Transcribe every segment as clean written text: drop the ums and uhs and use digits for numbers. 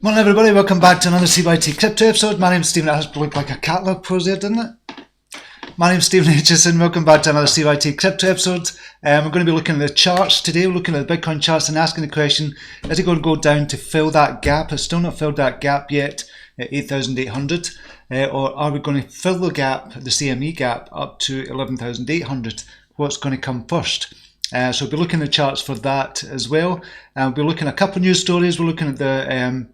Morning everybody, welcome back to another CYT-Crypto episode. My name's Stephen. It has looked like a catalogue pose there, didn't it? My name's Stephen Aitchison. Welcome back to another CYT-Crypto episode. We're going to be looking at the charts today. We're looking at the Bitcoin charts and asking the question, is it going to go down to fill that gap? It's still not filled that gap yet at 8,800. Or are we going to fill the gap, the CME gap, up to 11,800? What's going to come first? So we'll be looking at the charts for that as well. We'll be looking at a couple of news stories. We're looking at the,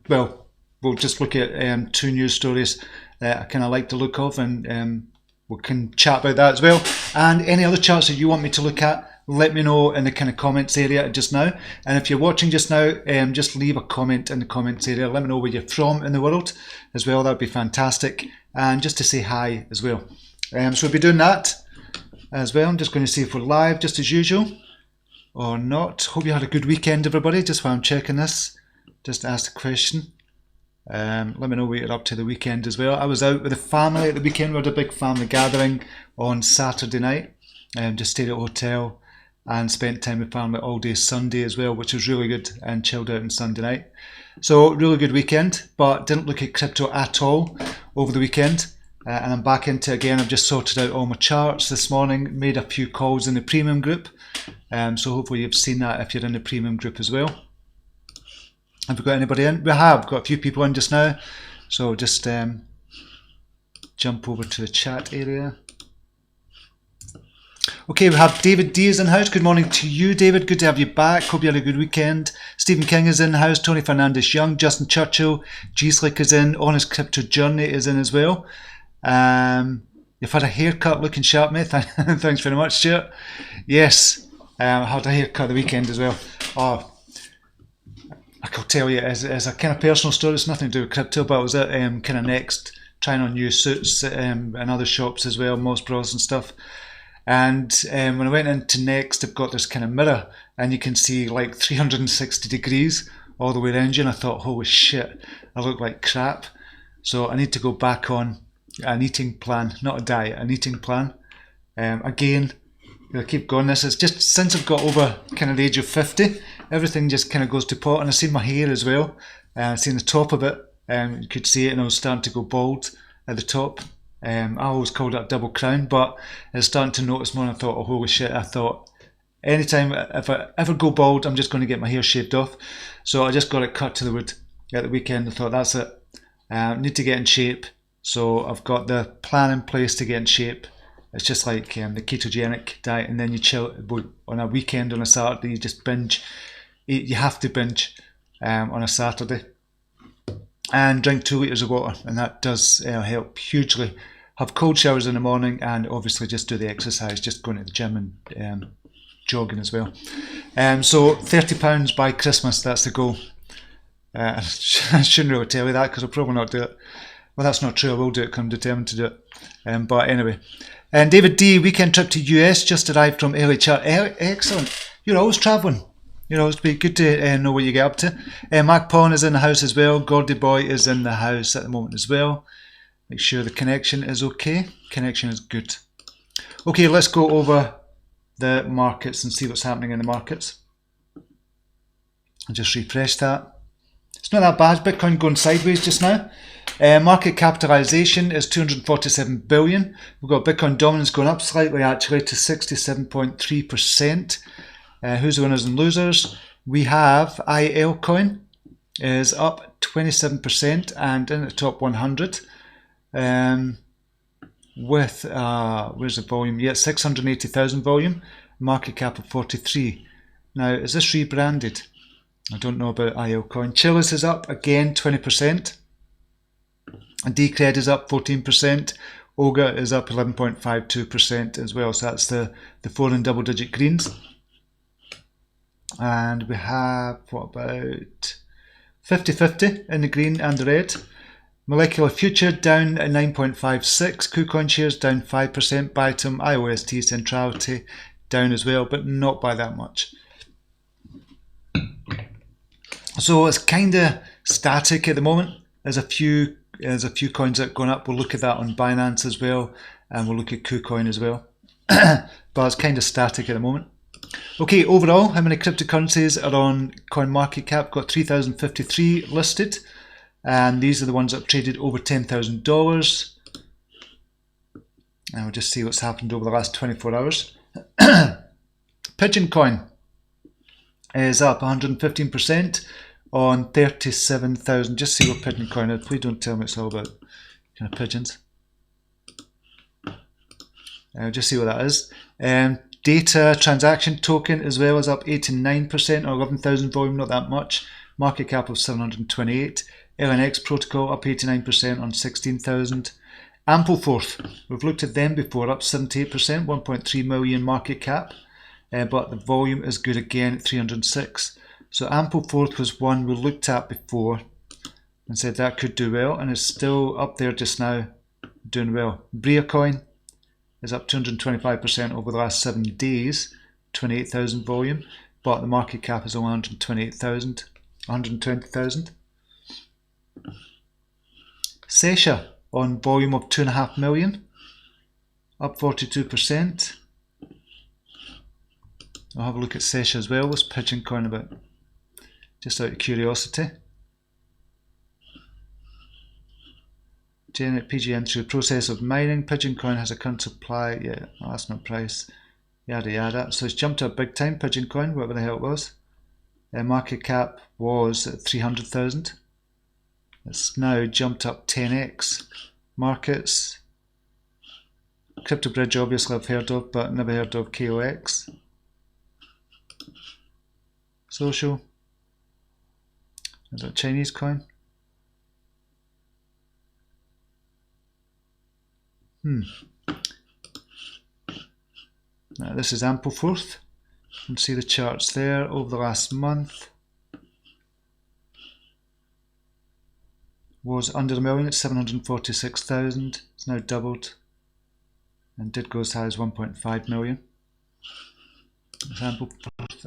we'll just look at two news stories that I kind of like the look of, and we can chat about that as well. And any other charts that you want me to look at, let me know in the kind of comments area just now. And if you're watching just now, just leave a comment in the comments area. Let me know where you're from in the world as well. That would be fantastic. And just to say hi as well. So we'll be doing that as well. I'm just going to see if we're live just as usual or not. Hope you had a good weekend, everybody. Just while I'm checking this, just ask the question. Let me know what you're up to the weekend as well. I was out with the family at the weekend. We had a big family gathering on Saturday night. Just stayed at a hotel and spent time with family all day Sunday as well, which was really good, and chilled out on Sunday night. So really good weekend, but didn't look at crypto at all over the weekend. And I'm back into it again. I've just sorted out all my charts this morning, made a few calls in the premium group. So hopefully you've seen that if you're in the premium group as well. Have we got anybody in? We have got a few people in just now. So just jump over to the chat area. Okay, we have David D is in the house. Good morning to you, David. Good to have you back. Hope you had a good weekend. Stephen King is in the house. Tony Fernandez Young, Justin Churchill, G-Slick is in. Honest Crypto Journey is in as well. You've had a haircut, looking sharp, mate. Thanks very much, Stuart. Yes, I had a haircut the weekend as well. Oh, I can tell you, as a kind of personal story, it's nothing to do with crypto, but I was at kind of Next, trying on new suits and other shops as well, Moss Bros and stuff. And when I went into Next, they've got this kind of mirror, and you can see like 360 degrees all the way around you. And I thought, holy shit, I look like crap. So I need to go back on an eating plan, not a diet, an eating plan. Again, I keep going this. It's just since I've got over kind of the age of 50, everything just kind of goes to pot. And I've seen my hair as well. I've seen the top of it. You could see it, and I was starting to go bald at the top. I always called it a double crown, but I was starting to notice more, and I thought, oh, holy shit. I thought, anytime, if I ever go bald, I'm just going to get my hair shaved off. So I just got it cut to the wood at the weekend. I thought, that's it. I need to get in shape. So I've got the plan in place to get in shape. It's just like the ketogenic diet, and then you chill on a weekend, on a Saturday, you just binge. You have to binge on a Saturday and drink 2 litres of water, and that does help hugely. Have cold showers in the morning, and obviously just do the exercise, just going to the gym and jogging as well. So £30 by Christmas, that's the goal. I shouldn't really tell you that because I'll probably not do it. Well, that's not true. I will do it because I'm determined to do it. But anyway. And David D, weekend trip to US, just arrived from LHR. Excellent. You're always travelling. It's be good to know what you get up to. Mark Pond is in the house as well. Gordy Boy is in the house at the moment as well. Make sure the connection is okay. Connection is good. Okay, let's go over the markets and see what's happening in the markets. I'll just refresh that. It's not that bad. Bitcoin going sideways just now. Market capitalization is 247 billion. We've got Bitcoin dominance going up slightly actually to 67.3%. Who's the winners and losers? We have IL coin is up 27% and in the top 100. With where's the volume? Yeah, 680,000 volume. Market cap of 43. Now, is this rebranded? I don't know about IL coin. Chiliz is up again 20%. Decred is up 14%. Oga is up 11.52% as well. So that's the four in double digit greens. And we have, what about 50-50 in the green and the red. Molecular Future down at 9.56. KuCoin shares down 5%. Bytum, IOST, Centrality down as well, but not by that much. So it's kind of static at the moment. There's a few coins that are going up. We'll look at that on Binance as well, and we'll look at KuCoin as well. But it's kind of static at the moment. Okay, overall, how many cryptocurrencies are on CoinMarketCap? Got 3,053 listed. and these are the ones that have traded over $10,000. And we'll just see what's happened over the last 24 hours. Pigeon Coin is up 115% on 37,000. Just see what Pigeon Coin is. Please don't tell me it's all about kind of pigeons. Just see what that is. Data transaction token as well is up 89% or 11,000 volume, not that much. Market cap of 728. LNX protocol up 89% on 16,000. Ampleforth, we've looked at them before, up 78%, 1.3 million market cap, but the volume is good again at 306. So Ampleforth was one we looked at before and said that could do well, and it's still up there just now doing well. Bria Coin is up 225% over the last 7 days, 28,000 volume, but the market cap is only 128,000, 120,000. Sesha on volume of 2.5 million, up 42%. I'll have a look at Sesha as well. What's Pigeon Coin about? Just out of curiosity. Generate PGN through the process of mining. Pigeon Coin has a current supply. Yeah, well, that's not price. Yada yada. So it's jumped up big time. Pigeon Coin, whatever the hell it was. Market cap was at 300,000. It's now jumped up 10x. Markets. Crypto Bridge, obviously I've heard of, but never heard of KOX. Social. Is that a Chinese coin? Now this is Ampleforth. You can see the charts there over the last month. Was under a million at 746,000. It's now doubled and did go as high as 1.5 million.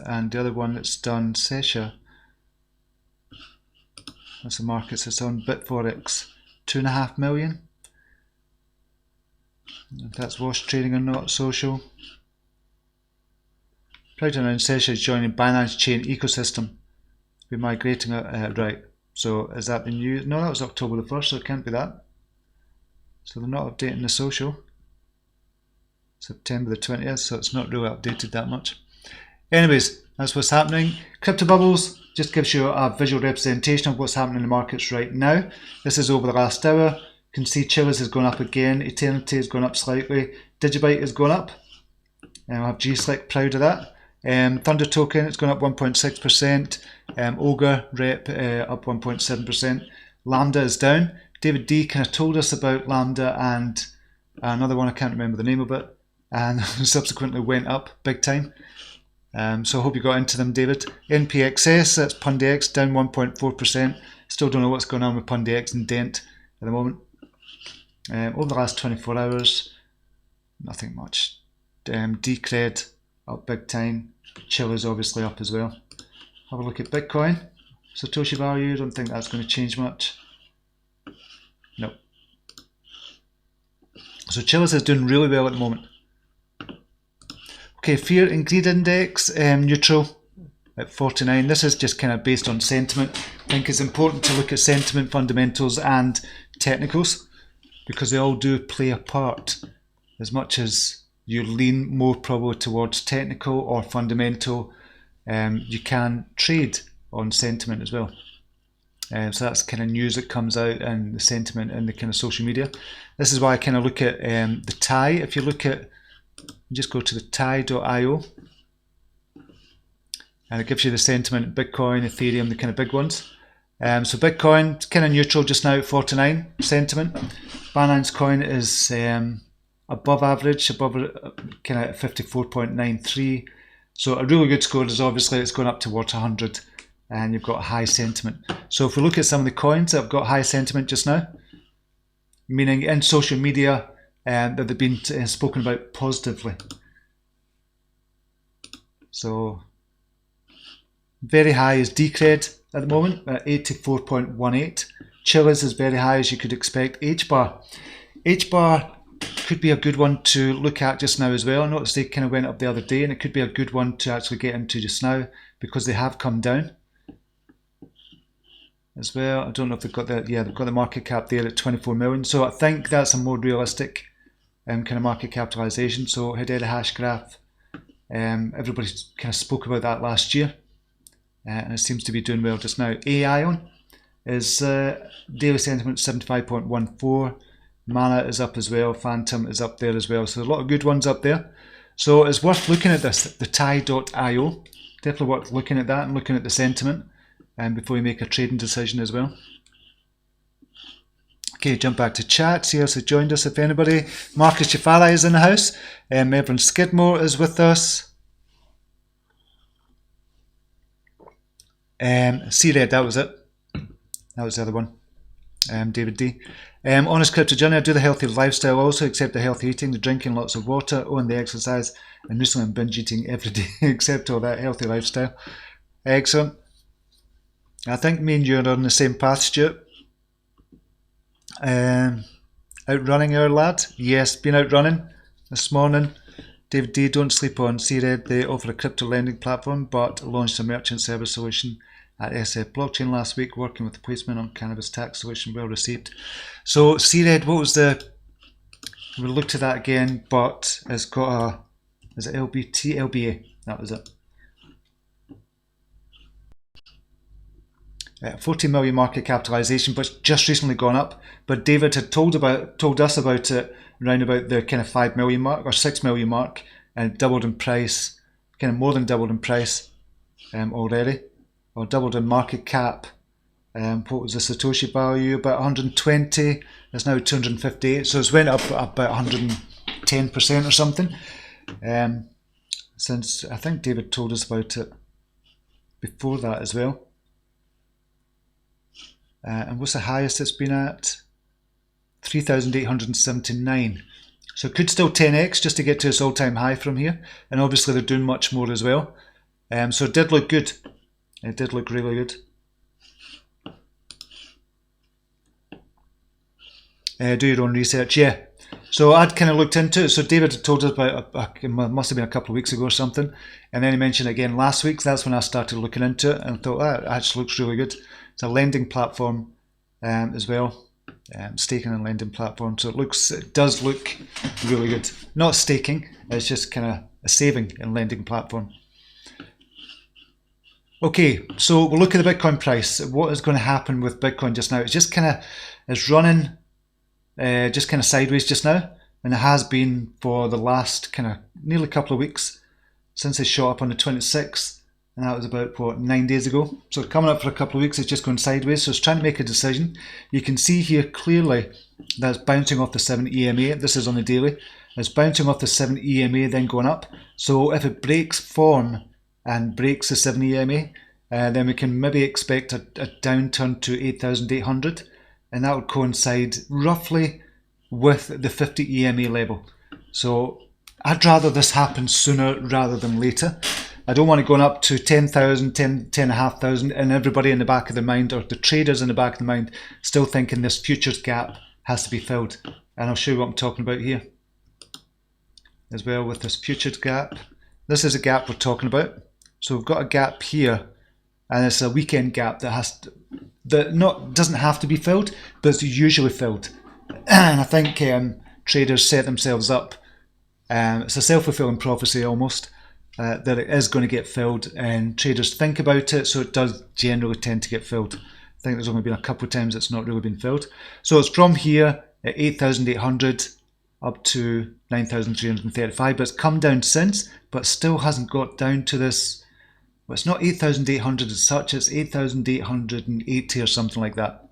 And the other one that's done, Sesha, that's the markets it's on, Bitforex, 2.5 million. If that's wash trading or not. Social. Proud to announce Sesha is joining Binance Chain ecosystem. We're migrating it, right. So is that the new? No, that was October the 1st, so it can't be that. So they're not updating the social. September the 20th, so it's not really updated that much. Anyways, that's what's happening. Crypto Bubbles just gives you a visual representation of what's happening in the markets right now. This is over the last hour. You can see Chiliz has gone up again. Eternity has gone up slightly. Digibyte has gone up. And I'll have G-Slick, proud of that. Thunder Token, it's gone up 1.6%. Ogre Rep up 1.7%. Lambda is down. David D kind of told us about Lambda and another one, I can't remember the name of it, and subsequently went up big time. So I hope you got into them, David. NPXS, that's PundiX, down 1.4%. Still don't know what's going on with PundiX and Dent at the moment. Over the last 24 hours, nothing much. Decred up big time. Chill is obviously up as well. Have a look at Bitcoin. Satoshi value, don't think that's going to change much. Nope. So Chiliz is doing really well at the moment. Okay, Fear and Greed Index, neutral at 49. This is just kind of based on sentiment. I think it's important to look at sentiment, fundamentals and technicals because they all do play a part. As much as you lean more probably towards technical or fundamental, you can trade on sentiment as well. So that's kind of news that comes out and the sentiment and the kind of social media. This is why I kind of look at the TAI. If you look at, just go to the TAI.io and it gives you the sentiment, Bitcoin, Ethereum, the kind of big ones. So Bitcoin, kind of neutral just now at 49 sentiment. Binance Coin is above average, above kind of 54.93. So a really good score is obviously it's going up towards 100 and you've got high sentiment. So if we look at some of the coins that have got high sentiment just now, meaning in social media that they've been spoken about positively. So very high is Decred at the moment at 84.18. Chiliz is very high as you could expect. HBAR could be a good one to look at just now as well. I noticed they kind of went up the other day and it could be a good one to actually get into just now because they have come down. as well. I don't know if they've got the, yeah, they've got the market cap there at 24 million. So I think that's a more realistic kind of market capitalization. So Hedera hash graph, everybody kind of spoke about that last year, and it seems to be doing well just now. AION is daily sentiment 75.14. Mana is up as well. Phantom is up there as well. So a lot of good ones up there. So it's worth looking at this, the Tai.io. Definitely worth looking at that and looking at the sentiment before you make a trading decision as well. Okay, jump back to chat, see who else has joined us, if anybody. Marcus Jafari is in the house. Evan Skidmore is with us. C-Red, that was it. That was the other one. David D. Honest Crypto Journey, I do the healthy lifestyle also, except the healthy eating, the drinking lots of water, and the exercise, and recently I'm binge eating every day, except all that healthy lifestyle. Excellent. I think me and you are on the same path, Stuart. Out running our lad? Yes, been out running this morning. David D, don't sleep on C-Red. They offer a crypto lending platform, but launched a merchant service solution at SF Blockchain last week, working with the placement on cannabis tax solution, well received. So C-Red, what was the, we'll look to that again, but it's got a, is it LBT? LBA, that was it. 40 million market capitalization, but just recently gone up. But David had told us about it around about the kind of 5 million mark or 6 million mark, and doubled in price, kind of more than doubled in price already, or doubled in market cap. What was the Satoshi value? About 120. It's now 258, so it's went up about 110% or something. Since I think David told us about it before that as well. And what's the highest it's been at? 3,879. So it could still 10x just to get to its all-time high from here. And obviously they're doing much more as well. So it did look good. It did look really good. Do your own research, yeah. So I'd kind of looked into it. So David had told us about, it must have been a couple of weeks ago or something. And then he mentioned it again last week. So that's when I started looking into it and thought, that actually looks really good. It's a lending platform as well, staking and lending platform. So it does look really good. Not staking, it's just kind of a saving and lending platform. Okay, so we'll look at the Bitcoin price. What is going to happen with Bitcoin just now? It's just kind of, it's running just kind of sideways just now, and it has been for the last kind of nearly couple of weeks since it shot up on the 26th. And that was about, what, 9 days ago. So coming up for a couple of weeks, it's just going sideways. So it's trying to make a decision. You can see here clearly that it's bouncing off the 7 EMA. This is on the daily. It's bouncing off the 7 EMA, then going up. So if it breaks form and breaks the 7 EMA, then we can maybe expect a downturn to 8,800. And that would coincide roughly with the 50 EMA level. So I'd rather this happen sooner rather than later. I don't want it going up to 10,000, 10,500, and everybody in the back of their mind, or the traders in the back of the mind, still thinking this futures gap has to be filled. And I'll show you what I'm talking about here as well with this futures gap. This is a gap we're talking about. So we've got a gap here, and it's a weekend gap that doesn't have to be filled, but it's usually filled. And I think traders set themselves up. It's a self-fulfilling prophecy almost. That it is going to get filled, and traders think about it, so it does generally tend to get filled. I think there's only been a couple of times it's not really been filled. So it's from here at 8,800 up to 9,335, but it's come down since, but still hasn't got down to this. Well, it's not 8,800 as such, it's 8,880 or something like that.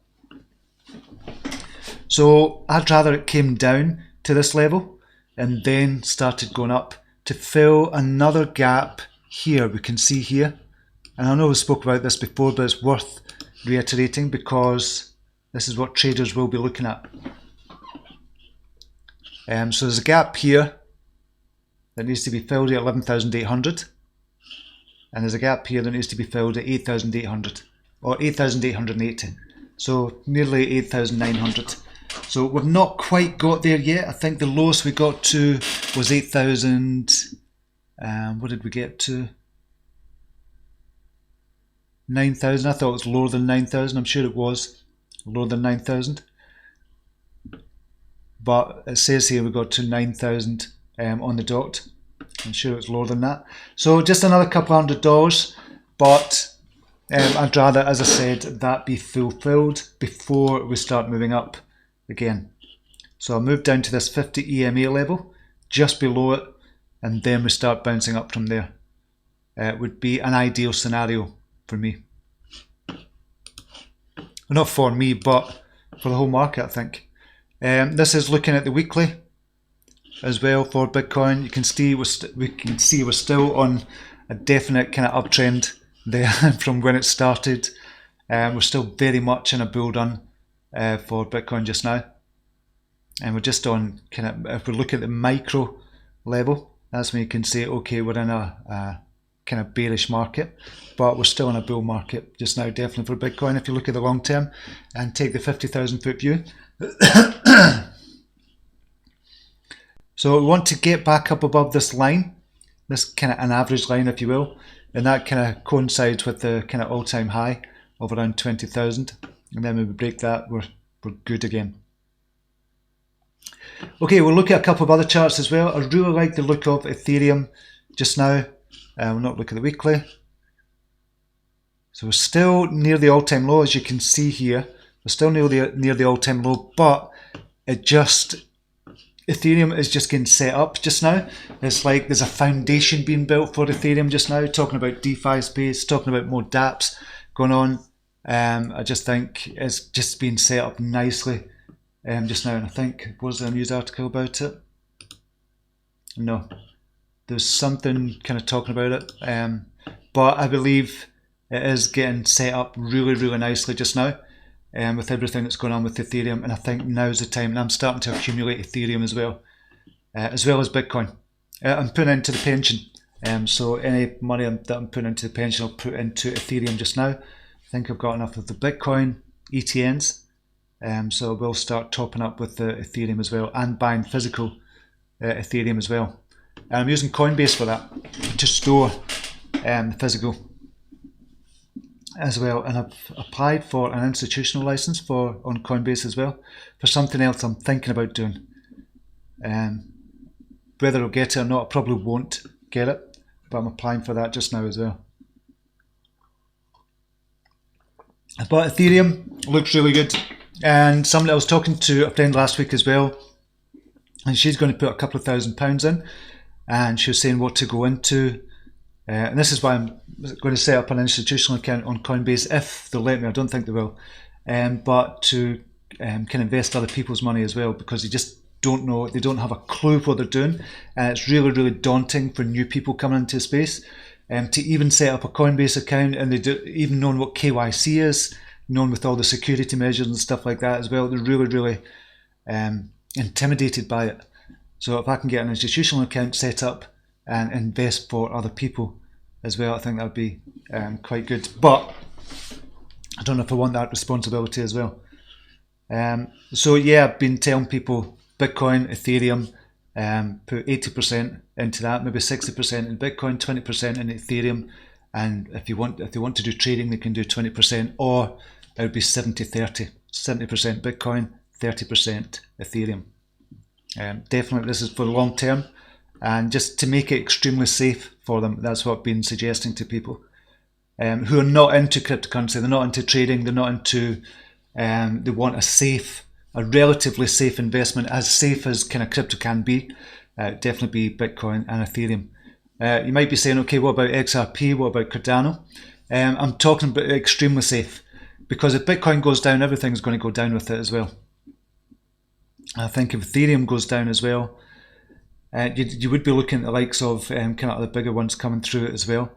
So I'd rather it came down to this level and then started going up to fill another gap here. We can see here, and I know we spoke about this before, but it's worth reiterating because this is what traders will be looking at. So there's a gap here that needs to be filled at 11,800, and there's a gap here that needs to be filled at 8,800 or 8,880, so nearly 8,900. So we've not quite got there yet. I think the lowest we got to was 8,000. What did we get to? 9,000. I thought it was lower than 9,000. I'm sure it was lower than 9,000. But it says here we got to 9,000 on the dot. I'm sure it's lower than that. So just another couple $100, but I'd rather, as I said, that be fulfilled before we start moving up again. So I'll move down to this 50 EMA level, just below it, and then we start bouncing up from there. It would be an ideal scenario for me. Well, not for me, but for the whole market, I think. This is looking at the weekly as well for Bitcoin. You can see we're still on a definite kind of uptrend there from when it started. We're still very much in a bull run for Bitcoin just now, and we're just on kind of, if we look at the micro level, that's when you can say, okay, we're in a kind of bearish market, but we're still in a bull market just now, definitely for Bitcoin. If you look at the long term and take the 50,000 foot view. So we want to get back up above this line, this kind of an average line, if you will, and that kind of coincides with the kind of all-time high of around 20,000, and then when we break that, we're good again. Okay, we'll look at a couple of other charts as well. I really like the look of Ethereum just now. We'll not look at the weekly. So we're still near the all-time low, as you can see here. We're still near the all-time low, but Ethereum is just getting set up just now. It's like there's a foundation being built for Ethereum just now, talking about DeFi space, talking about more dApps going on. I just think it's just being set up nicely just now, and I think, was there a news article about it? No. There's something kind of talking about it, but I believe it is getting set up really, really nicely just now. With everything that's going on with Ethereum, and I think now's the time, and I'm starting to accumulate Ethereum as well as Bitcoin. I'm putting into the pension, so any money that I'm putting into the pension, I'll put into Ethereum just now. I think I've got enough of the Bitcoin ETNs, so we'll start topping up with the Ethereum as well, and buying physical Ethereum as well. And I'm using Coinbase for that, to store the physical as well, and I've applied for an institutional license on Coinbase as well for something else I'm thinking about doing. Whether I'll get it or not, I probably won't get it, but I'm applying for that just now as well. But Ethereum looks really good, and somebody I was talking to, a friend last week as well, and she's going to put a couple of £1,000 in, and she was saying what to go into. And this is why I'm going to set up an institutional account on Coinbase, if they'll let me. I don't think they will, but to can invest other people's money as well, because they just don't know, they don't have a clue what they're doing, and it's really, really daunting for new people coming into space to even set up a Coinbase account, and even knowing what KYC is, knowing with all the security measures and stuff like that as well. They're really, really intimidated by it. So if I can get an institutional account set up and invest for other people as well, I think that would be quite good. But I don't know if I want that responsibility as well. So yeah, I've been telling people Bitcoin, Ethereum, put 80% into that, maybe 60% in Bitcoin, 20% in Ethereum, and if they want to do trading, they can do 20%, or it would be 70-30, 70% Bitcoin, 30% Ethereum. Definitely this is for the long term, and just to make it extremely safe for them. That's what I've been suggesting to people who are not into cryptocurrency. They're not into trading, they're not into they want a relatively safe investment, as safe as kind of crypto can be. Definitely be Bitcoin and Ethereum. You might be saying, okay, what about XRP, what about Cardano? I'm talking about extremely safe, because if Bitcoin goes down, everything's going to go down with it as well. I think if Ethereum goes down as well, you would be looking at the likes of kind of the bigger ones coming through it as well.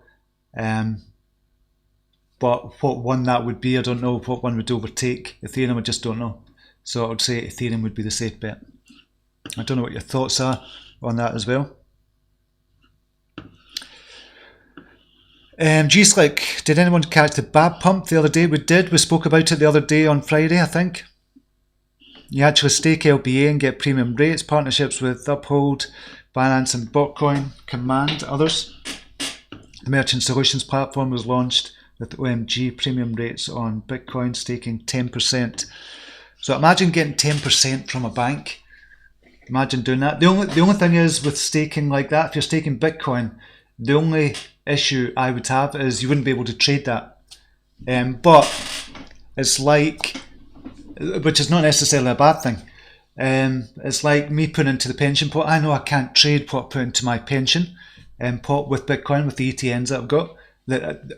But what one that would be, I don't know. What one would overtake Ethereum, I just don't know. So I would say Ethereum would be the safe bet. I don't know what your thoughts are on that as well. G-Slick, did anyone catch the BAB pump the other day? We did. We spoke about it the other day on Friday, I think. You actually stake LBA and get premium rates, partnerships with Uphold, Binance and Botcoin, Command, others. The Merchant Solutions platform was launched with OMG premium rates on Bitcoin staking 10%. So imagine getting 10% from a bank. Imagine doing that. The only thing is with staking like that, if you're staking Bitcoin, the only issue I would have is you wouldn't be able to trade that. But it's like, which is not necessarily a bad thing. It's like me putting into the pension pot. I know I can't trade what I put into my pension pot with Bitcoin, with the ETNs that I've got.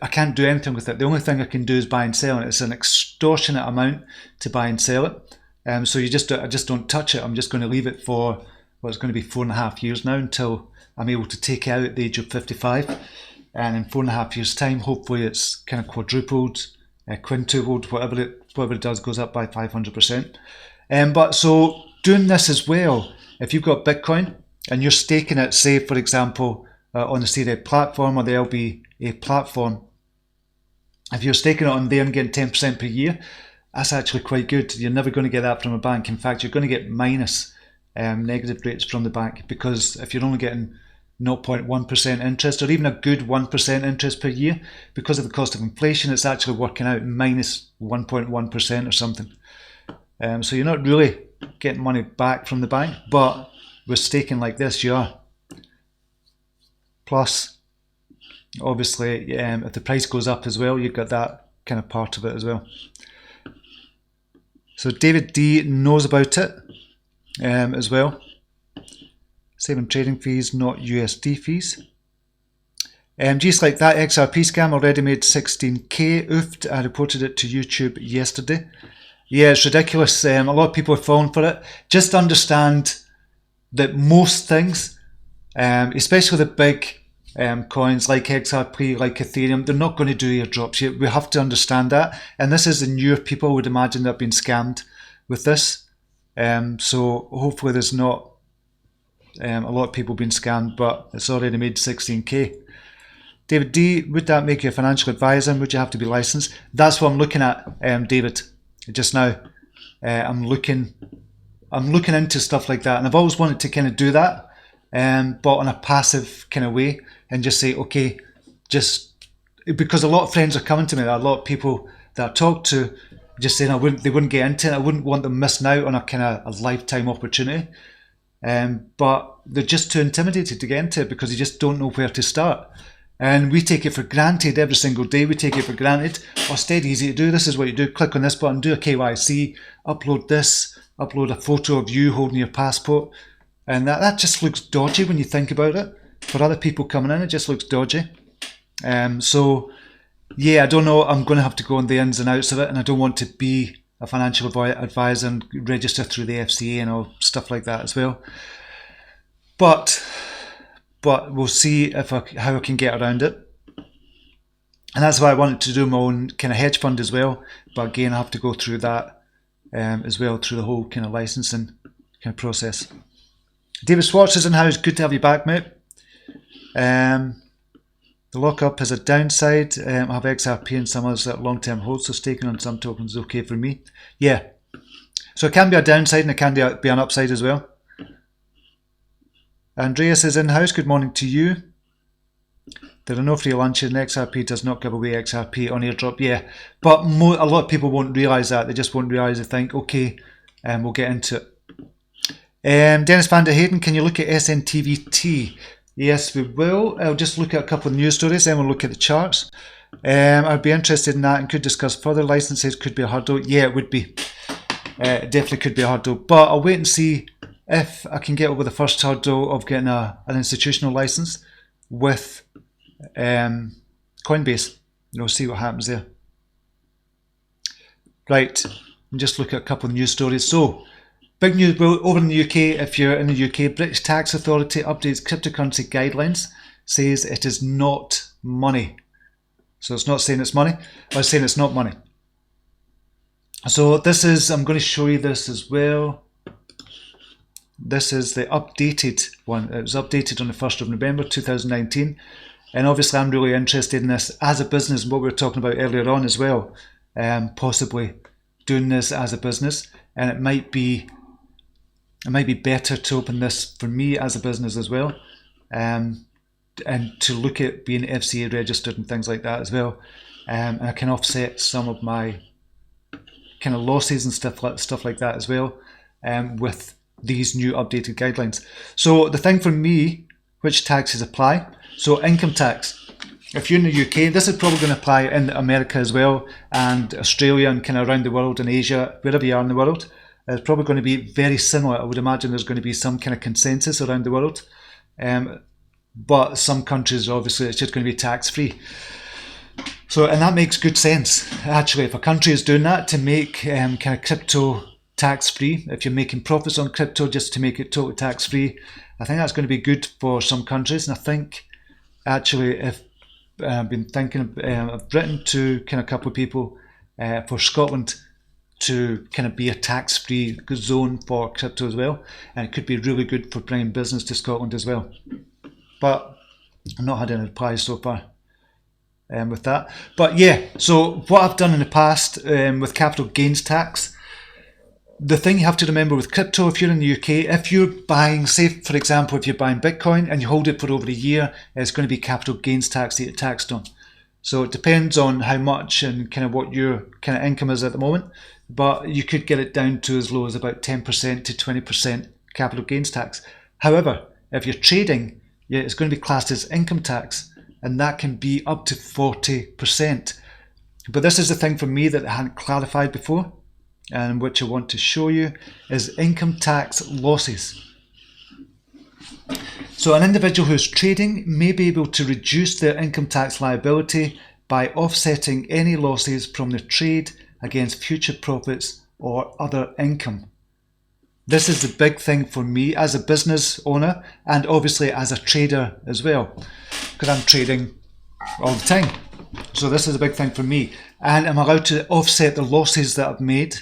I can't do anything with it. The only thing I can do is buy and sell, and it's an extortionate amount to buy and sell it. So I just don't touch it. I'm just going to leave it for it's going to be 4.5 years now until I'm able to take it out at the age of 55. And in 4.5 years' time, hopefully it's kind of quadrupled, quintupled, whatever it does goes up by 500%. But so doing this as well, if you've got Bitcoin and you're staking it, say for example on the Seed platform or the LBA platform, if you're staking it on there and getting 10% per year, that's actually quite good. You're never going to get that from a bank. In fact, you're going to get minus negative rates from the bank, because if you're only getting 0.1% interest, or even a good 1% interest per year, because of the cost of inflation, it's actually working out minus 1.1% or something. So you're not really getting money back from the bank, but with staking like this, you are. Plus, obviously, if the price goes up as well, you've got that kind of part of it as well. So David D knows about it as well. Saving trading fees, not USD fees. Just like that XRP scam already made 16k. Oofed, I reported it to YouTube yesterday. Yeah, it's ridiculous. A lot of people are falling for it. Just understand that most things, especially the big coins like XRP, like Ethereum, they're not going to do airdrops. We have to understand that. And this is the newer people would imagine that have been scammed with this. So hopefully there's not a lot of people being scammed, but it's already made 16k. David D, would that make you a financial advisor, and would you have to be licensed? That's what I'm looking at, David, just now. I'm looking into stuff like that, and I've always wanted to kind of do that, but on a passive kind of way, and just say, okay, just because a lot of friends are coming to me, a lot of people that I talk to, just saying they wouldn't get into it. I wouldn't want them missing out on a kind of a lifetime opportunity. But they're just too intimidated to get into it because they just don't know where to start. And we take it for granted every single day. We take it for granted. Oh, it's dead easy to do. This is what you do. Click on this button, do a KYC, upload this, upload a photo of you holding your passport. And that just looks dodgy when you think about it. For other people coming in, it just looks dodgy. So, yeah, I don't know. I'm going to have to go on the ins and outs of it. And I don't want to be a financial advisor and register through the FCA and all stuff like that as well. But we'll see how I can get around it. And that's why I wanted to do my own kind of hedge fund as well. But again, I have to go through that as well, through the whole kind of licensing kind of process. David Swartz is in house. Good to have you back, mate. The lockup has a downside. I have XRP and some others that long-term hold, so staking on some tokens is okay for me. Yeah. So it can be a downside and it can be an upside as well. Andreas is in-house. Good morning to you. There are no free lunches and XRP does not give away XRP on airdrop. Yeah, but a lot of people won't realise that. They just won't realise. They think, okay, we'll get into it. Dennis van der Hayden, can you look at SNTVT? Yes, we will. I'll just look at a couple of news stories, then we'll look at the charts. I'd be interested in that and could discuss further. Licenses could be a hurdle. Yeah, it would be. It definitely could be a hurdle. But I'll wait and see if I can get over the first hurdle of getting an institutional license with Coinbase. See what happens there. Right, and just look at a couple of news stories. So, big news over in the UK. If you're in the UK, British Tax Authority updates cryptocurrency guidelines, says it is not money. So it's not saying it's money, or it's saying it's not money. So this is, I'm going to show you this as well. This is the updated one. It was updated on the 1st of November 2019. And obviously I'm really interested in this as a business, what we were talking about earlier on as well. Possibly doing this as a business. And it might be better to open this for me as a business as well. And to look at being FCA registered and things like that as well. and I can offset some of my kind of losses and stuff like that as well, with these new updated guidelines. So the thing for me, which taxes apply? So income tax. If you're in the UK, this is probably going to apply in America as well, and Australia, and kind of around the world, and Asia, wherever you are in the world. It's probably going to be very similar. I would imagine there's going to be some kind of consensus around the world. But some countries, obviously, it's just going to be tax-free. So, and that makes good sense, actually. If a country is doing that to make kind of crypto tax-free, if you're making profits on crypto just to make it totally tax-free, I think that's going to be good for some countries. And I think, actually, if I've been thinking, I've written to kind of a couple of people for Scotland to kind of be a tax-free zone for crypto as well. And it could be really good for bringing business to Scotland as well. But I've not had any replies so far with that. But yeah, so what I've done in the past with capital gains tax, the thing you have to remember with crypto, if you're in the UK, if you're buying, say for example, if you're buying Bitcoin and you hold it for over a year, it's going to be capital gains tax that you're taxed on. So it depends on how much and kind of what your kind of income is at the moment, but you could get it down to as low as about 10% to 20% capital gains tax. However, if you're trading, yeah, it's going to be classed as income tax, and that can be up to 40%. But this is the thing for me that I hadn't clarified before, and which I want to show you, is income tax losses. So an individual who's trading may be able to reduce their income tax liability by offsetting any losses from the trade against future profits or other income. This is the big thing for me as a business owner, and obviously as a trader as well, because I'm trading all the time. So this is a big thing for me, and I'm allowed to offset the losses that I've made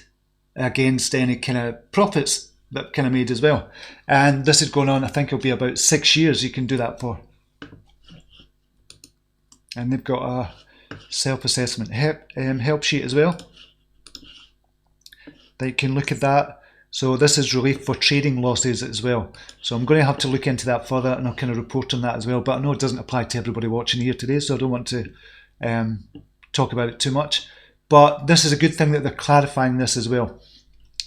against any kind of profits that I've kind of made as well. And this is going on, I think it'll be about 6 years you can do that for. And they've got a self-assessment help sheet as well that you can look at that. So this is relief for trading losses as well. So I'm going to have to look into that further, and I'll kind of report on that as well. But I know it doesn't apply to everybody watching here today, so I don't want to talk about it too much. But this is a good thing that they're clarifying this as well.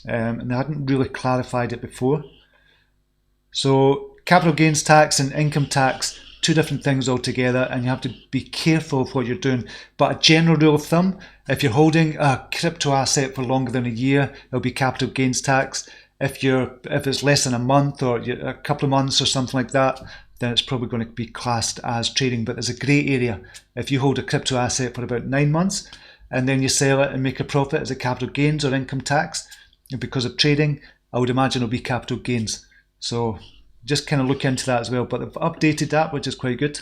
And they hadn't really clarified it before. So capital gains tax and income tax, two different things altogether, and you have to be careful of what you're doing. But a general rule of thumb, if you're holding a crypto asset for longer than a year, it'll be capital gains tax. If it's less than a month or a couple of months or something like that, then it's probably going to be classed as trading. But there's a grey area. If you hold a crypto asset for about 9 months and then you sell it and make a profit, is it capital gains or income tax? And because of trading, I would imagine it'll be capital gains. So just kind of look into that as well. But they've updated that, which is quite good.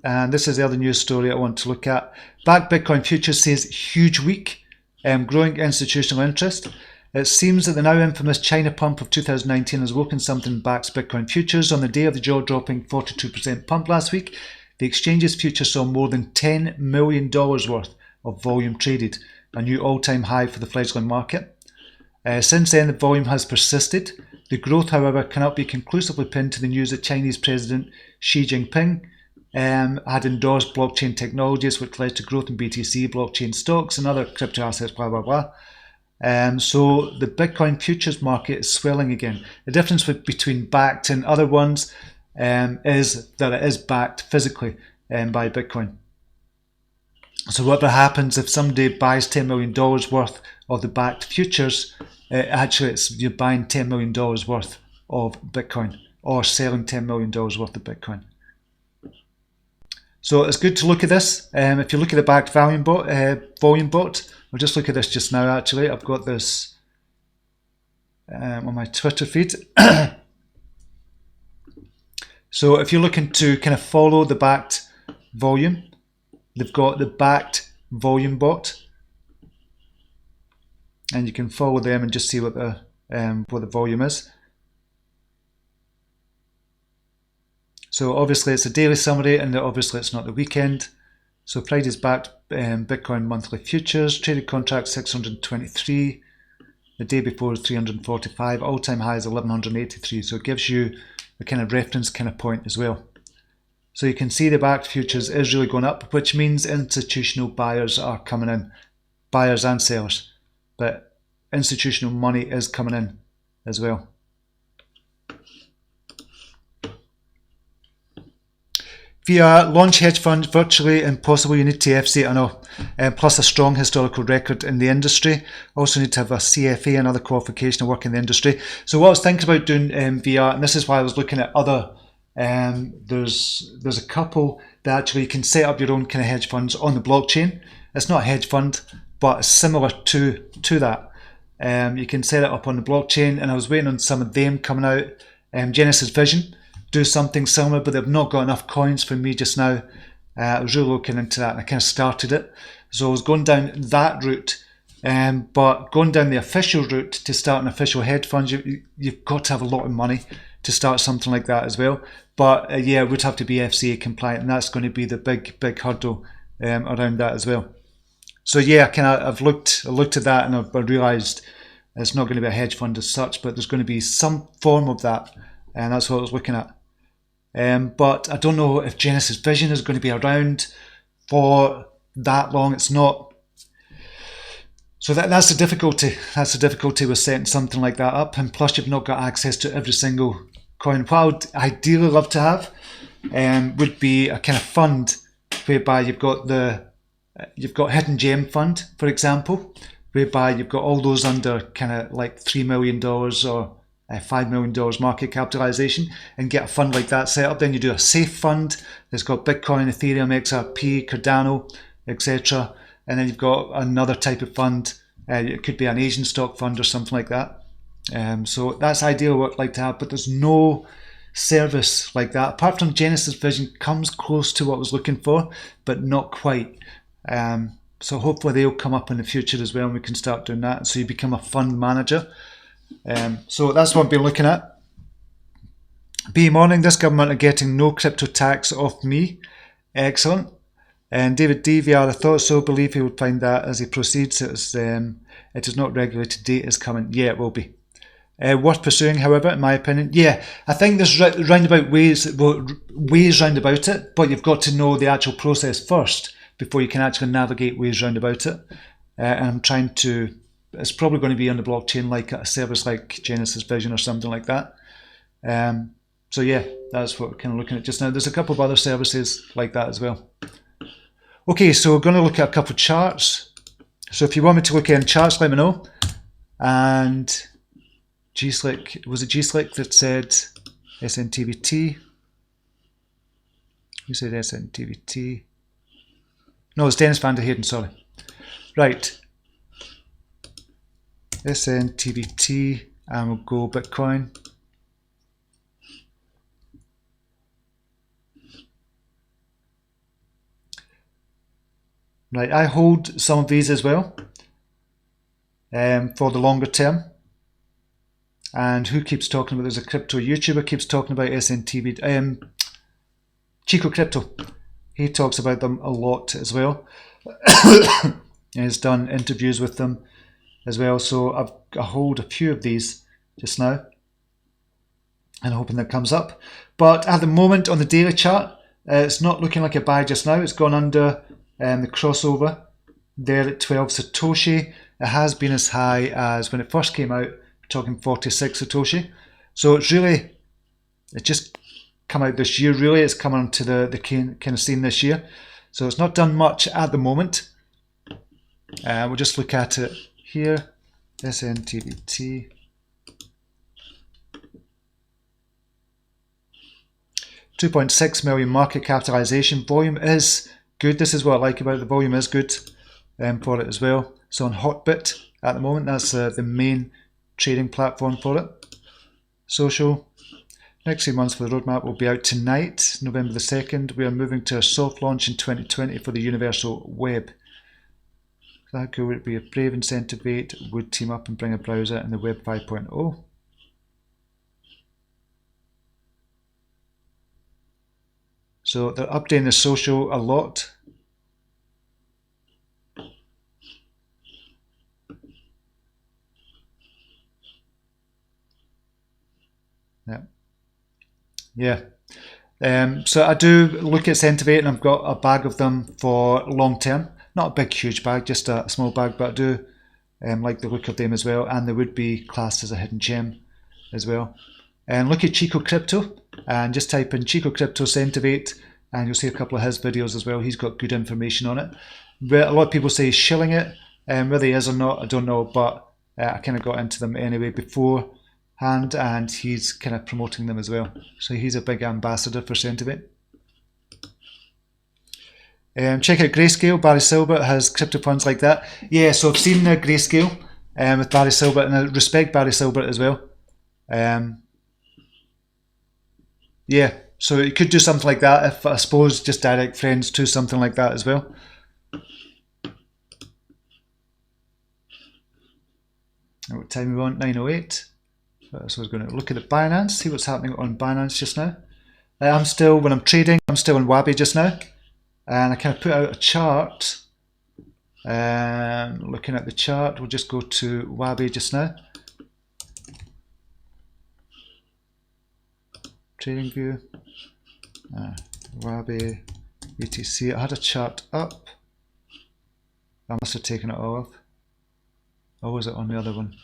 And this is the other news story I want to look at. Backed Bitcoin Futures says huge week, growing institutional interest. It seems that the now infamous China pump of 2019 has woken something Backed Bitcoin Futures. On the day of the jaw-dropping 42% pump last week, the exchange's futures saw more than $10 million worth of volume traded, a new all-time high for the fledgling market. Since then, the volume has persisted. The growth, however, cannot be conclusively pinned to the news that Chinese President Xi Jinping had endorsed blockchain technologies, which led to growth in BTC, blockchain stocks, and other crypto assets, blah, blah, blah. So the Bitcoin futures market is swelling again. The difference between backed and other ones is that it is backed physically by Bitcoin. So whatever happens, if somebody buys $10 million worth of the backed futures, actually you're buying $10 million worth of Bitcoin, or selling $10 million worth of Bitcoin. So it's good to look at this. If you look at the backed volume bot, I'll just look at this just now actually. I've got this on my Twitter feed. So if you're looking to kind of follow the backed volume, they've got the backed volume bot, and you can follow them and just see what the volume is. So obviously it's a daily summary, and obviously it's not the weekend. So Friday's backed Bitcoin monthly futures, traded contract 623, the day before is 345, all-time high is 1183. So it gives you the kind of reference kind of point as well. So you can see the backed futures is really going up, which means institutional buyers are coming in, buyers and sellers, but institutional money is coming in as well. VR, launch hedge fund, virtually impossible. You need to FC, I know, plus a strong historical record in the industry. Also need to have a CFA, another qualification to work in the industry. So what I was thinking about doing VR, and this is why I was looking at other, there's a couple that actually you can set up your own kind of hedge funds on the blockchain. It's not a hedge fund, but it's similar to that. You can set it up on the blockchain, and I was waiting on some of them coming out. Genesis Vision do something similar, but they've not got enough coins for me just now. I was really looking into that, and I kind of started it. So I was going down that route, but going down the official route to start an official hedge fund, you've got to have a lot of money to start something like that as well. But yeah, it would have to be FCA compliant, and that's going to be the big hurdle around that as well. So yeah, I've looked at that, and I've realised it's not going to be a hedge fund as such, but there's going to be some form of that, and that's what I was looking at. But I don't know if Genesis Vision is going to be around for that long. It's not. So that's the difficulty. That's the difficulty with setting something like that up. And plus, you've not got access to every single coin. What I would ideally love to have would be a kind of fund whereby you've got Hidden Gem Fund, for example, whereby you've got all those under kind of like $3 million or $5 million market capitalization, and get a fund like that set up. Then you do a safe fund that's got Bitcoin, Ethereum, XRP, Cardano, etc. And then you've got another type of fund. It could be an Asian stock fund or something like that. So that's ideal what I'd like to have, but there's no service like that. Apart from Genesis Vision comes close to what I was looking for, but not quite. So hopefully they'll come up in the future as well, and we can start doing that. So you become a fund manager. So that's what I've been looking at. B morning, this government are getting no crypto tax off me. Excellent. And David DVR, I thought so, believe he would find that as he proceeds. It is not regulated, date is coming. Yeah, it will be. Worth pursuing, however, in my opinion. Yeah, I think there's roundabout ways round about it, but you've got to know the actual process first before you can actually navigate ways round about it. And I'm trying to. It's probably going to be on the blockchain, like a service like Genesis Vision or something like that. So yeah, that's what we're kind of looking at just now. There's a couple of other services like that as well. Okay, so we're going to look at a couple of charts. So if you want me to look in charts, let me know. And G-Slick, was it G-Slick that said SNTVT? Who said SNTVT? No, it's Dennis van der Heijden, sorry. Right. SNTVT, and we'll go Bitcoin. Right, I hold some of these as well for the longer term. And who keeps talking about? There's a crypto YouTuber keeps talking about SNTV. Chico Crypto. He talks about them a lot as well. He's done interviews with them as well. So I hold a few of these just now, and hoping that comes up. But at the moment on the daily chart, it's not looking like a buy just now. It's gone under the crossover there at 12 Satoshi. It has been as high as when it first came out, talking 46 Satoshi. So it's just come out this year. Really, it's come onto the kind of scene this year. So it's not done much at the moment. We'll just look at it here. SNTVT. $2.6 million market capitalization. Volume is good. This is what I like about it. The volume is good for it as well. So on Hotbit at the moment, that's the main trading platform for it. Social. Next 3 months for the roadmap will be out tonight, November the 2nd. We are moving to a soft launch in 2020 for the Universal Web. That could would be a Brave Incentive 8 would team up and bring a browser in the Web 5.0. So they're updating the social a lot. Yeah. So I do look at Centivate, and I've got a bag of them for long term. Not a big, huge bag, just a small bag, but I do like the look of them as well, and they would be classed as a hidden gem as well. And look at Chico Crypto, and just type in Chico Crypto Centivate, and you'll see a couple of his videos as well. He's got good information on it. But a lot of people say he's shilling it, whether he is or not, I don't know, but I kind of got into them anyway beforehand, and he's kind of promoting them as well. So he's a big ambassador for Centivate. Check out Grayscale. Barry Silbert has crypto funds like that. Yeah, so I've seen Grayscale with Barry Silbert, and I respect Barry Silbert as well. Yeah, so you could do something like that if, I suppose, just direct friends to something like that as well. What time are we on? 9:08. So I was going to look at the Binance, see what's happening on Binance just now. I'm still, when I'm trading, I'm still on Wabi just now. And I kind of put out a chart. Looking at the chart, we'll just go to Wabi just now. Trading view. Wabi, BTC. I had a chart up. I must have taken it off. Or was it on the other one?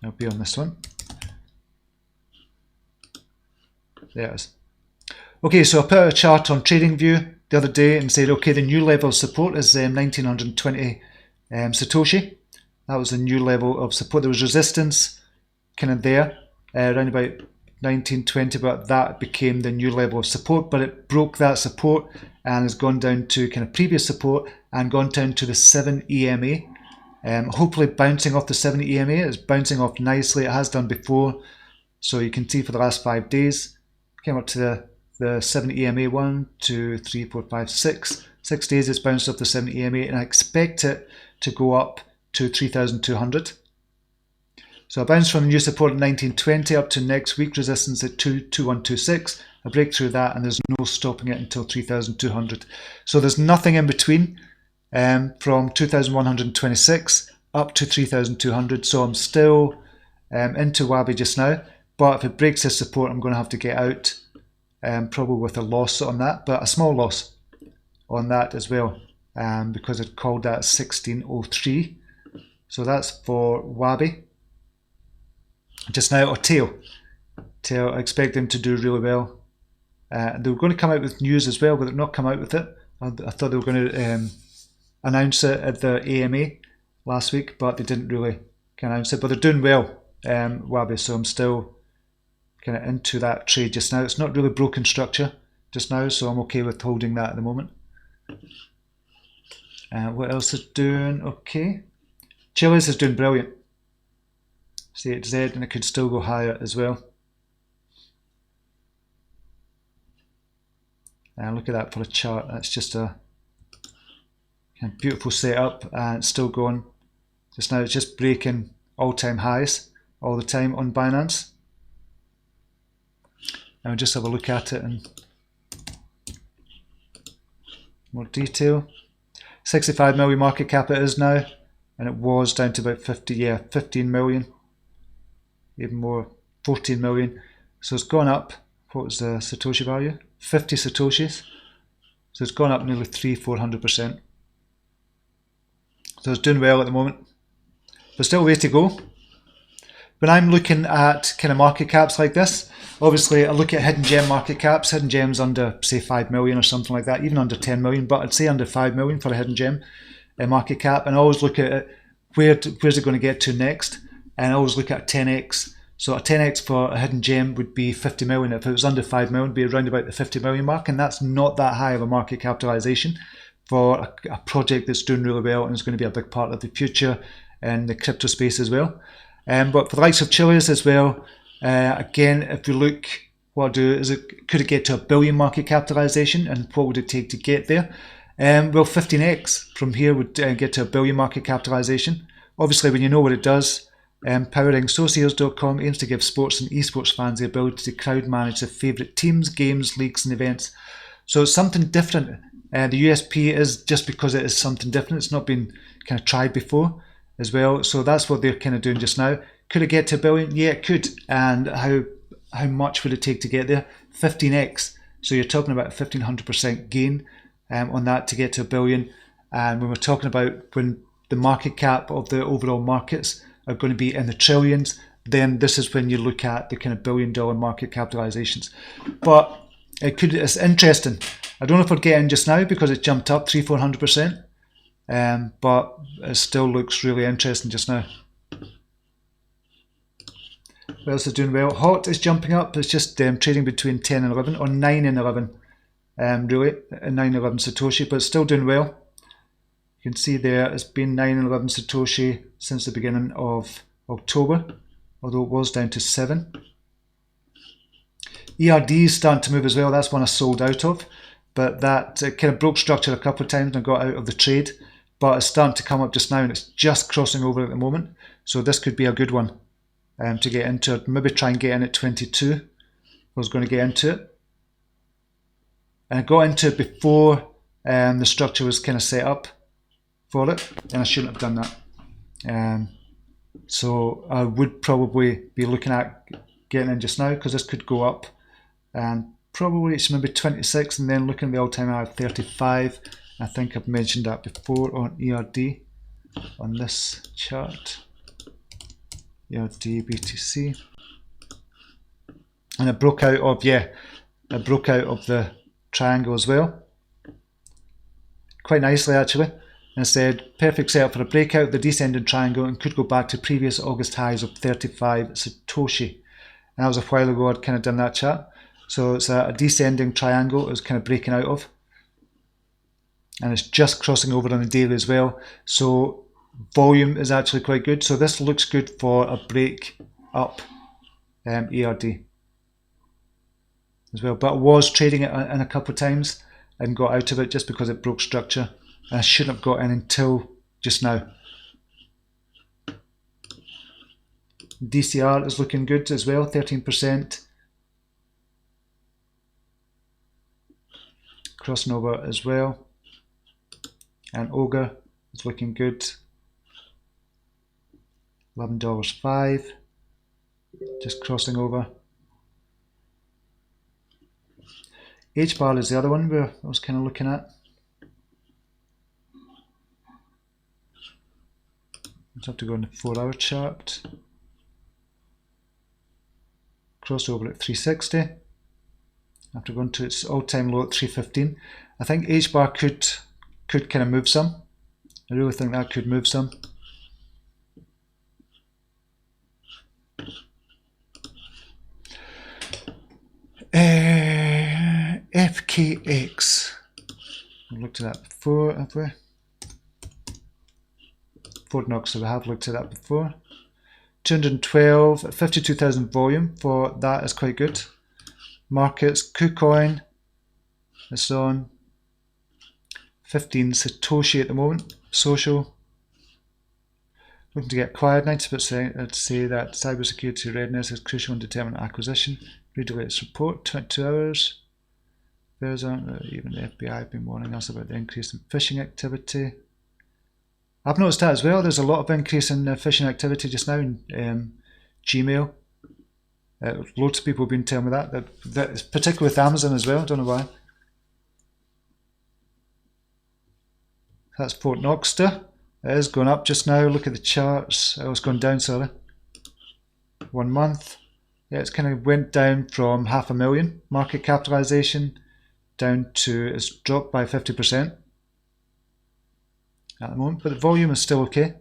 It'll be on this one. There it is. Okay, so I put out a chart on TradingView the other day and said, okay, the new level of support is 1920 Satoshi. That was the new level of support. There was resistance kind of there around about 1920, but that became the new level of support. But it broke that support and has gone down to kind of previous support and gone down to the 7 EMA. Hopefully bouncing off the 7 EMA. It's bouncing off nicely. It has done before. So you can see for the last 5 days, came up to the 7 EMA, 1, 2, 3, 4, 5, 6. 6 days it's bounced off the 7 EMA, and I expect it to go up to 3,200. So I bounced from the new support at 1920 up to next week resistance at 2126. I break through that, and there's no stopping it until 3,200. So there's nothing in between from 2,126 up to 3,200. So I'm still into Wabi just now, but if it breaks this support, I'm going to have to get out. Probably with a loss on that, but a small loss on that as well, because it called that 1603. So that's for Wabi. Just now, or Tail. I expect them to do really well. They were going to come out with news as well, but they've not come out with it. I thought they were going to announce it at the AMA last week, but they didn't really announce it. But they're doing well, Wabi, so I'm still kind of into that trade just now. It's not really broken structure just now, so I'm okay with holding that at the moment. What else is doing okay? Chiliz is doing brilliant. CHZ, and it could still go higher as well. And look at that for a chart. That's just a kind of beautiful setup, and it's still going. Just now, it's just breaking all-time highs all the time on Binance. And we'll just have a look at it in more detail. 65 million market cap it is now, and it was down to about 15 million, even more, 14 million. So it's gone up. What was the Satoshi value? 50 Satoshis. So it's gone up nearly 300–400%. So it's doing well at the moment, but still a way to go. When I'm looking at kind of market caps like this, obviously I look at hidden gem market caps. Hidden gems under, say, 5 million or something like that, even under 10 million, but I'd say under 5 million for a hidden gem market cap. And I always look at it, where's it going to get to next? And I always look at 10x. So a 10x for a hidden gem would be 50 million. If it was under 5 million, it would be around about the 50 million mark. And that's not that high of a market capitalization for a project that's doing really well and is going to be a big part of the future in the crypto space as well. But for the likes of Chiliz as well, again, if you look, what I'll do is, could it get to a billion market capitalization, and what would it take to get there? Well, 15x from here would get to a billion market capitalization. Obviously, when you know what it does, powering SoSales.com aims to give sports and esports fans the ability to crowd manage their favourite teams, games, leagues and events. So it's something different. The USP is just because it is something different. It's not been kind of tried before as well. So that's what they're kind of doing just now. Could it get to a billion? Yeah, it could. And how much would it take to get there? 15x. So you're talking about a 1500% gain on that to get to $1 billion. And when we're talking about when the market cap of the overall markets are going to be in the trillions, then this is when you look at the kind of $1 billion market capitalizations. But it's interesting. I don't know if we're getting just now because it jumped up 300-400%, but it still looks really interesting just now. What else is doing well? Hot is jumping up. It's just trading between 10 and 11, or 9 and 11, really, 9 and 11 Satoshi, but it's still doing well. You can see there it's been 9 and 11 Satoshi since the beginning of October, although it was down to 7. ERD is starting to move as well. That's one I sold out of, but that kind of broke structure a couple of times and I got out of the trade, but it's starting to come up just now and it's just crossing over at the moment. So this could be a good one to get into it. Maybe try and get in at 22. I was going to get into it. And I got into it before the structure was kind of set up for it, and I shouldn't have done that. So I would probably be looking at getting in just now because this could go up and probably it's maybe 26 and then looking at the all-time high of 35. I think I've mentioned that before on ERD on this chart. ERD BTC, and it broke out of the triangle as well, quite nicely actually, and said perfect setup for a breakout of the descending triangle and could go back to previous August highs of 35 Satoshi. And that was a while ago I'd kind of done that chart. So it's a descending triangle it was kind of breaking out of, and it's just crossing over on the daily as well. So volume is actually quite good. So this looks good for a break up ERD as well. But I was trading it in a couple of times and got out of it just because it broke structure. And I shouldn't have got in until just now. DCR is looking good as well, 13%. Crossing over as well. And Ogre is looking good. $11.05, just crossing over. H-bar is the other one where I was kind of looking at. Just have to go on the 4-hour chart. Crossover at 360. After going to its all-time low at 315. I think H-bar could kind of move some. I really think that could move some. FKX. We've looked at that before, have we? Fort Knox, so we have looked at that before. 212, 52,000 volume for that is quite good. Markets, KuCoin, it's on 15 Satoshi at the moment. Social, looking to get acquired. 90% I'd say that cybersecurity readiness is crucial in determining acquisition. Read the latest report, 22 hours. Even the FBI have been warning us about the increase in phishing activity. I've noticed that as well. There's a lot of increase in phishing activity just now in Gmail. Loads of people have been telling me that, particularly with Amazon as well. I don't know why. That's Fort Knox. It is going up just now. Look at the charts. Oh, it's gone down, sorry. 1 month. Yeah, it's kind of went down from 500,000 market capitalization down to, it's dropped by 50% at the moment, but the volume is still okay.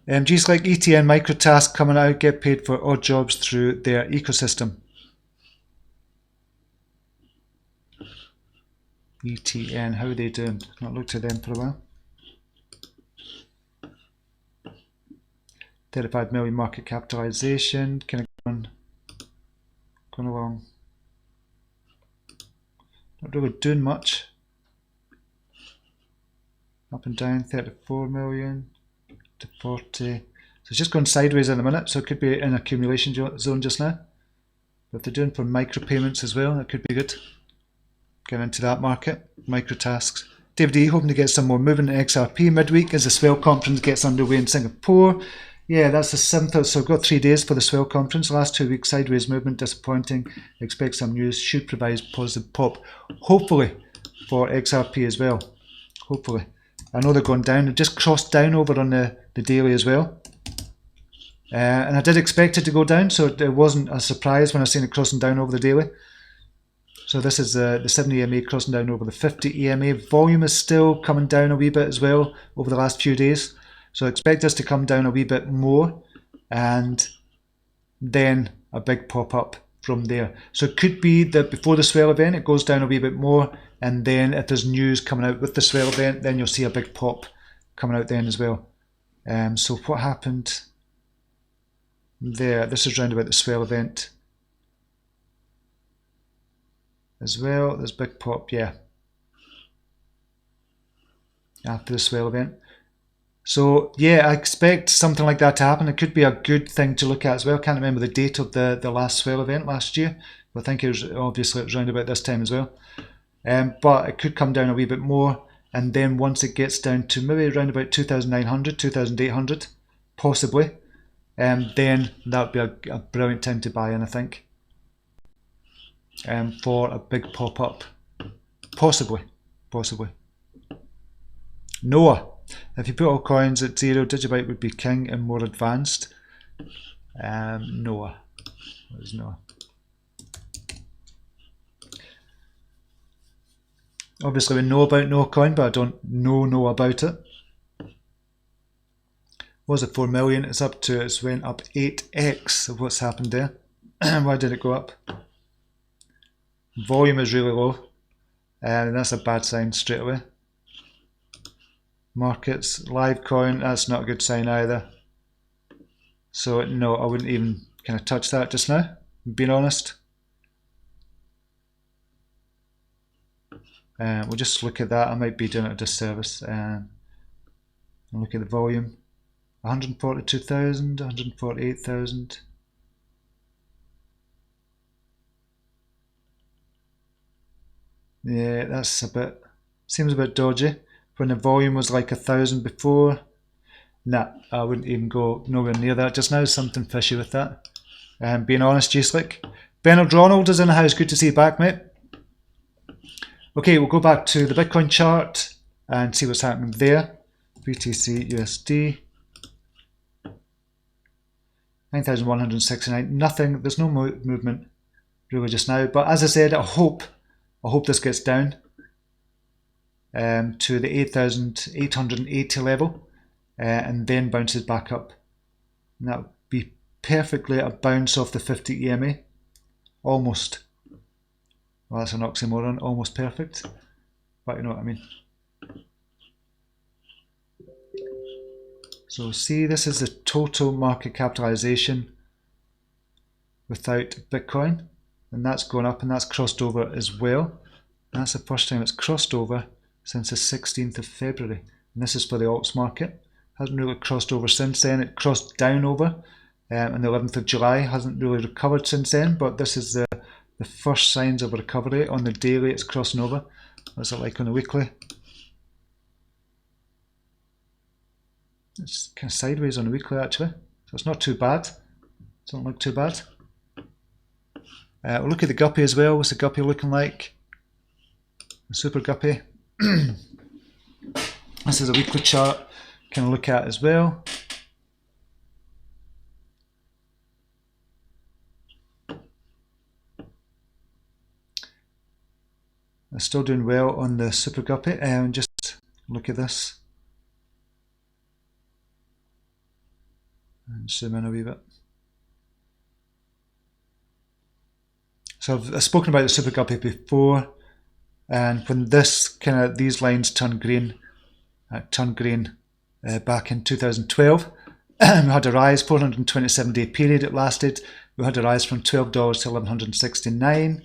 Just like ETN Microtask coming out, get paid for odd jobs through their ecosystem. ETN, how are they doing? Not looked at them for a while. 35 million market capitalization, kind of going along. Not really doing much. Up and down, 34 million to 40. So it's just going sideways in a minute, so it could be in accumulation zone just now. But if they're doing for micropayments as well, that could be good. Get into that market, microtasks. David E, hoping to get some more movement in XRP midweek as the Swell conference gets underway in Singapore. Yeah, that's the 7th. So I've got 3 days for the Swell conference. Last 2 weeks, sideways movement, disappointing. Expect some news. Should provide positive pop. Hopefully for XRP as well. Hopefully. I know they're going down. It just crossed down over on the daily as well. And I did expect it to go down, so it wasn't a surprise when I seen it crossing down over the daily. So this is the 70 EMA crossing down over the 50 EMA. Volume is still coming down a wee bit as well over the last few days. So I expect this to come down a wee bit more and then a big pop-up from there. So it could be that before the Swell event it goes down a wee bit more, and then if there's news coming out with the Swell event, then you'll see a big pop coming out then as well. So what happened there? This is round about the Swell event as well. There's big pop, yeah, after the Swell event. So yeah, I expect something like that to happen. It could be a good thing to look at as well. I can't remember the date of the last Swell event last year, but I think it was obviously it was around about this time as well. But it could come down a wee bit more, and then once it gets down to maybe around about 2,900, 2,800 possibly, then that would be a brilliant time to buy in, I think, for a big pop-up. Possibly. Noah. If you put all coins at 0, Digibyte would be king and more advanced. Noah. What is Noah? Obviously we know about Noah coin, but I don't know about it. Was it 4 million? It's up to, it's went up 8x of what's happened there. Why did it go up? Volume is really low, and that's a bad sign straight away. Markets, live coin, that's not a good sign either. So no, I wouldn't even kind of touch that just now, being honest. We'll just look at that. I might be doing it a disservice. Look at the volume. 142,000, 148,000. Yeah, that's a bit, seems a bit dodgy. When the volume was like 1,000 before. Nah, I wouldn't even go nowhere near that just now. Something fishy with that. Being honest, G-Slick. Bernard Ronald is in the house. Good to see you back, mate. Okay, we'll go back to the Bitcoin chart and see what's happening there. BTC USD. 9,169. Nothing. There's no movement really just now. But as I said, I hope this gets down to the 8,880 level, and then bounces back up. And that would be perfectly a bounce off the 50 EMA. Almost. Well, that's an oxymoron. Almost perfect. But you know what I mean. So see, this is the total market capitalization without Bitcoin. And that's going up, and that's crossed over as well. And that's the first time it's crossed over since the 16th of February. And this is for the alts market. Hasn't really crossed over since then. It crossed down over on the 11th of July. Hasn't really recovered since then, but this is the first signs of a recovery. On the daily it's crossing over. What's it like on the weekly? It's kind of sideways on the weekly actually, so it's not too bad. Doesn't look too bad. We'll look at the guppy as well. What's the guppy looking like? The super guppy. This is a weekly chart. Can look at as well. It's still doing well on the super guppy. Just look at this. And zoom in a wee bit. So I've spoken about the super guppy before, and when these lines turn green, back in 2012, we had a rise, 427-day period it lasted. We had a rise from $12 to $1,169,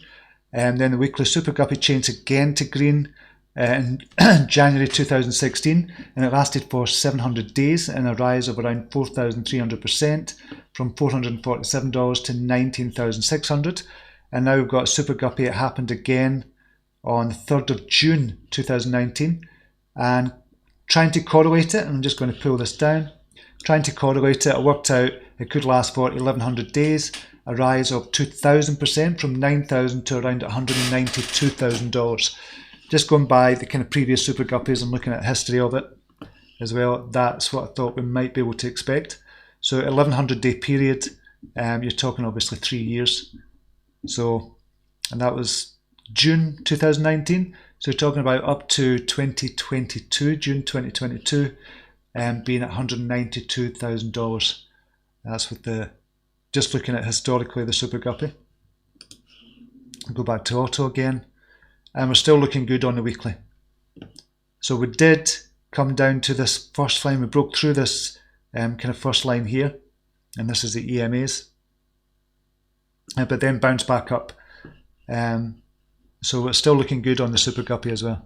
and then the weekly super guppy changed again to green in January 2016, and it lasted for 700 days and a rise of around 4,300%, from $447 to $19,600. And now we've got super guppy. It happened again on the 3rd of June 2019, and trying to correlate it, and I'm just going to pull this down. Trying to correlate it, I worked out it could last for 1100 days, a rise of 2,000% from $9,000 to around $192,000. Just going by the kind of previous super guppies and looking at the history of it as well, that's what I thought we might be able to expect. So 1100 day period, you're talking obviously 3 years. So, and that was June 2019. So you're talking about up to 2022, June 2022, being at $192,000. That's with the, just looking at historically the super guppy. Go back to auto again, and we're still looking good on the weekly. So we did come down to this first line. We broke through this kind of first line here, and this is the EMAs, but then bounced back up. So we're still looking good on the super guppy as well.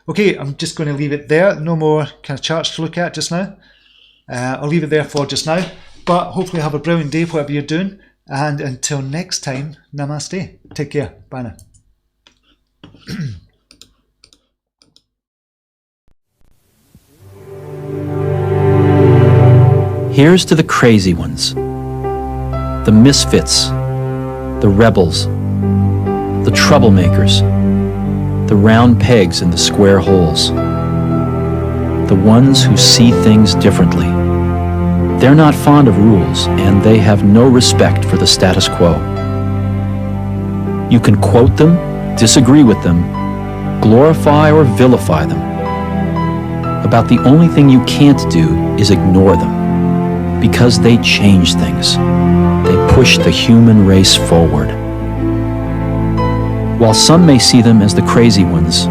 Okay, I'm just going to leave it there. No more kind of charts to look at just now. I'll leave it there for just now, but hopefully have a brilliant day whatever you're doing, and until next time, namaste. Take care. Bye now. Here's to the crazy ones, the misfits, the rebels, the troublemakers, the round pegs in the square holes, the ones who see things differently. They're not fond of rules, and they have no respect for the status quo. You can quote them, disagree with them, glorify or vilify them. About the only thing you can't do is ignore them, because they change things. They push the human race forward. While some may see them as the crazy ones,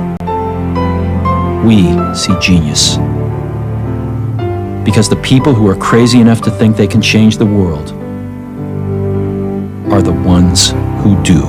we see genius. Because the people who are crazy enough to think they can change the world are the ones who do.